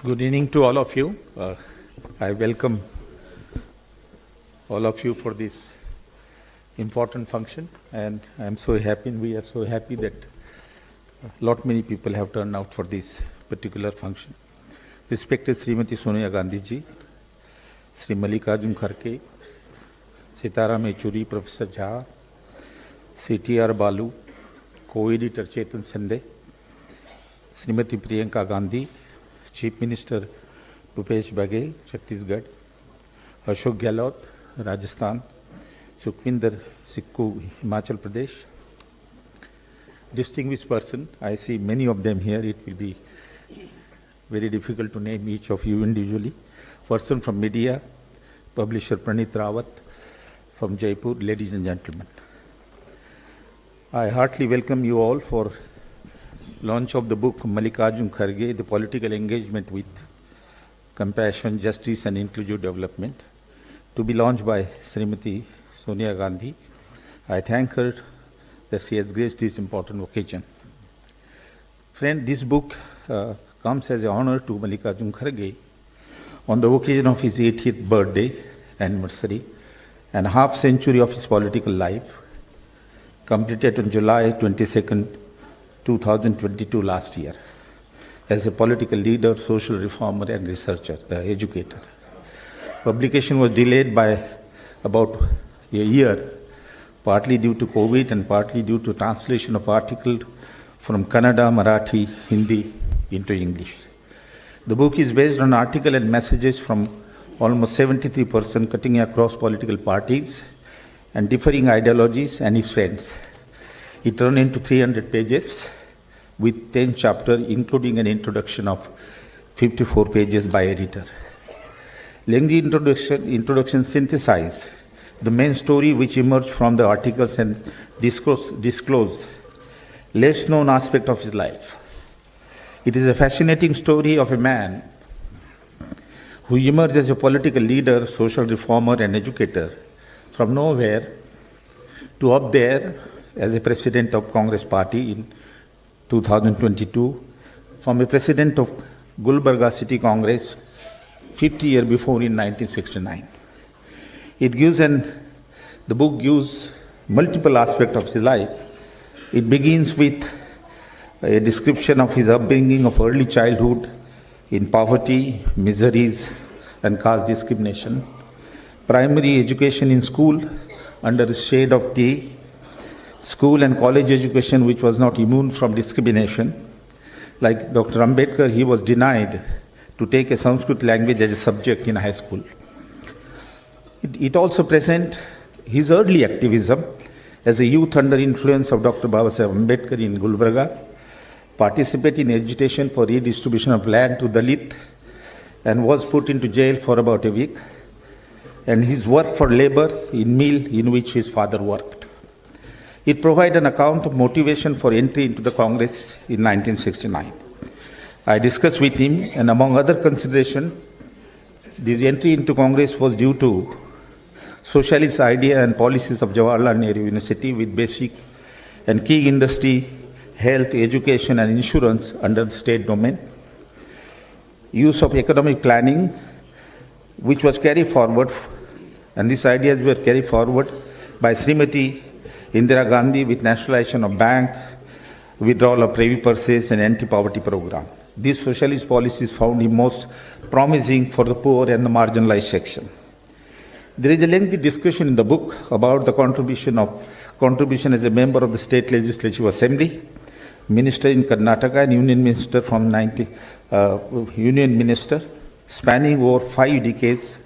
Good evening to all of you. I welcome all of you for this important function, and I'm so happy, and we are so happy that many people have turned out for this particular function. Respected Srimati Sonia Gandhi ji, Sri Mallikarjun Kharge, Sitaram Yechury, Professor Jha, Sri T.R. Balu, co-editor Chetan Sande, Srimati Priyanka Gandhi, Chief Minister Bhupesh Baghel, Chhattisgarh, Ashok Gehlot, Rajasthan, Sukhvinder Sikku, Himachal Pradesh. Distinguished person, I see many of them here. It will be very difficult to name each of you individually. Person from media, publisher Pranit Rawat from Jaipur, ladies and gentlemen. I heartily welcome you all for launch of the book Mallikarjun Kharge, The Political Engagement with Compassion, Justice and Inclusive Development, to be launched by Srimati Sonia Gandhi. I thank her that she has graced this important occasion. Friend, this book comes as an honor to Mallikarjun Kharge on the occasion of his 80th birthday anniversary and half century of his political life, completed on July 22nd, 2022 last year, as a political leader, social reformer and researcher, educator. Publication was delayed by about a year, partly due to COVID and partly due to translation of articles from Kannada, Marathi, Hindi into English. The book is based on articles and messages from almost 73% cutting across political parties and differing ideologies and his friends. It turned into 300 pages with 10 chapters, including an introduction of 54 pages by editor. Lengthy introduction synthesizes the main story which emerged from the articles and disclose less known aspect of his life. It is a fascinating story of a man who emerged as a political leader, social reformer and educator from nowhere to up there as a president of Congress party in 2022, from a president of Gulbarga City Congress 50 years before in 1969. The book gives multiple aspects of his life. It begins with a description of his upbringing of early childhood in poverty, miseries and caste discrimination, primary education in school under the shade of day, school and college education which was not immune from discrimination. Like Dr. Ambedkar, he was denied to take a Sanskrit language as a subject in high school. It also presents his early activism as a youth under influence of Dr. Babasaheb Ambedkar in Gulbarga, participated in agitation for redistribution of land to Dalit and was put into jail for about a week, and his work for labor in mill in which his father worked. It provides an account of motivation for entry into the Congress in 1969. I discussed with him, and among other considerations, this entry into Congress was due to socialist idea and policies of Jawaharlal Nehru University with basic and key industry, health, education and insurance under the state domain, use of economic planning, which was carried forward, and these ideas were carried forward by Srimati Indira Gandhi with nationalization of bank, withdrawal of privy purses and anti-poverty program. These socialist policies found him most promising for the poor and the marginalized section. There is a lengthy discussion in the book about the contribution as a member of the State Legislative Assembly, minister in Karnataka and union minister spanning over 5 decades.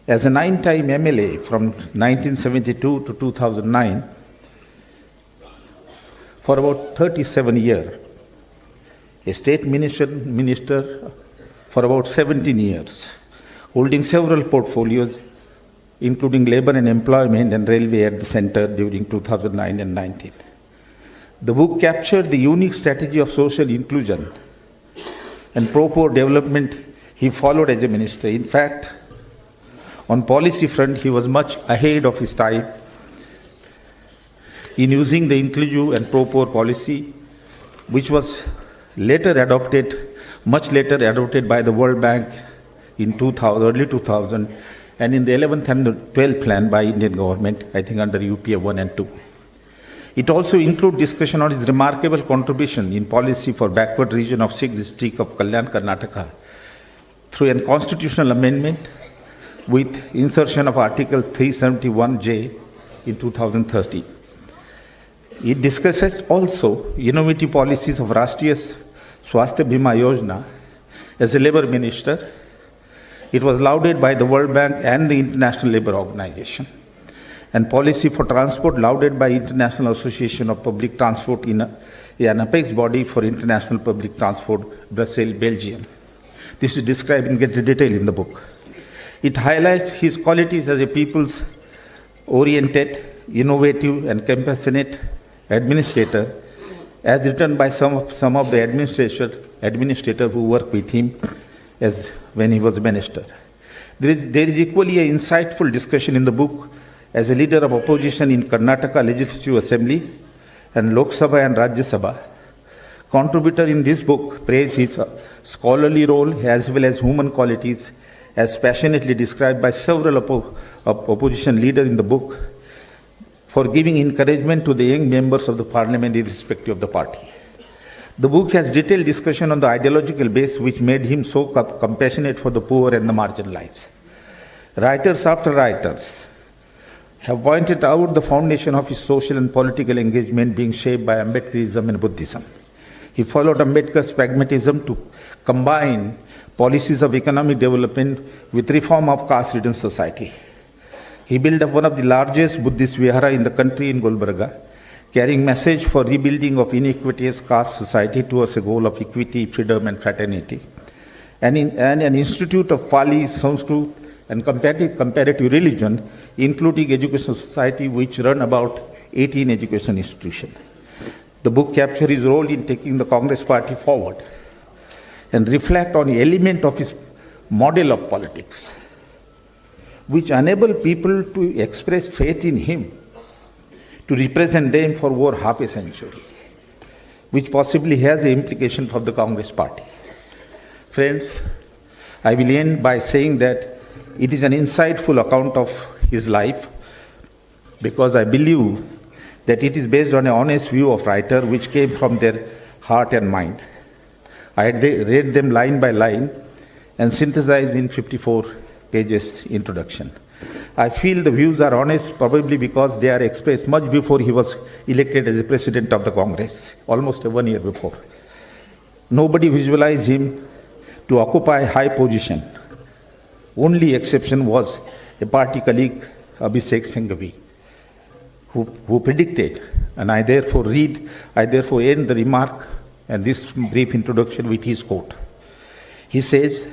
As a 9-time MLA from 1972 to 2009, for about 37 years, a state minister for about 17 years, holding several portfolios, including labor and employment and railway at the center during 2009 and 19. The book captured the unique strategy of social inclusion and pro-poor development he followed as a minister. In fact, on policy front, he was much ahead of his time in using the inclusive and pro-poor policy, which was later adopted much later adopted by the World Bank in early 2000, and in the 11th and 12th plan by Indian government, I think under UPA 1 and 2. It also includes discussion on his remarkable contribution in policy for backward region of 6th district of Kalyan, Karnataka, through a constitutional amendment with insertion of Article 371J in 2013. It discusses also innovative policies of Rashtriya Swasthya Bima Yojana. As a labor minister, it was lauded by the World Bank and the International Labour Organization. And policy for transport lauded by International Association of Public Transport in an apex body for international public transport, Brussels, Belgium. This is described in great detail in the book. It highlights his qualities as a people's-oriented, innovative, and compassionate administrator, as written by some of the administrators who worked with him as when he was minister. There is equally an insightful discussion in the book as a leader of opposition in Karnataka Legislative Assembly and Lok Sabha and Rajya Sabha. Contributor in this book praised his scholarly role as well as human qualities, as passionately described by several opposition leaders in the book, for giving encouragement to the young members of the parliament irrespective of the party. The book has detailed discussion on the ideological base which made him so compassionate for the poor and the marginalized. Writers after writers have pointed out the foundation of his social and political engagement being shaped by Ambedkarism and Buddhism. He followed Ambedkar's pragmatism to combine policies of economic development with reform of caste-ridden society. He built up one of the largest Buddhist vihara in the country in Gulbarga, carrying message for rebuilding of inequitous caste society towards a goal of equity, freedom, and fraternity. And an institute of Pali, Sanskrit, and comparative religion, including education society, which run about 18 education institutions. The book captures his role in taking the Congress party forward and reflect on the element of his model of politics, which enable people to express faith in him, to represent them for over half a century, which possibly has an implication for the Congress party. Friends, I will end by saying that it is an insightful account of his life, because I believe that it is based on an honest view of writer which came from their heart and mind. I read them line by line and synthesized in 54 pages introduction. I feel the views are honest probably because they are expressed much before he was elected as the president of the Congress, almost 1 year before. Nobody visualized him to occupy a high position. Only exception was a party colleague, Abhishek Singhvi, who predicted, and I therefore end the remark and this brief introduction with his quote. He says,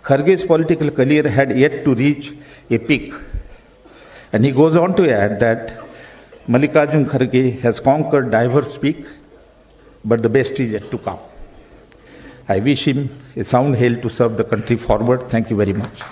Kharge's political career had yet to reach a peak. And he goes on to add that Mallikarjun Kharge has conquered diverse peak, but the best is yet to come. I wish him a sound health to serve the country forward. Thank you very much.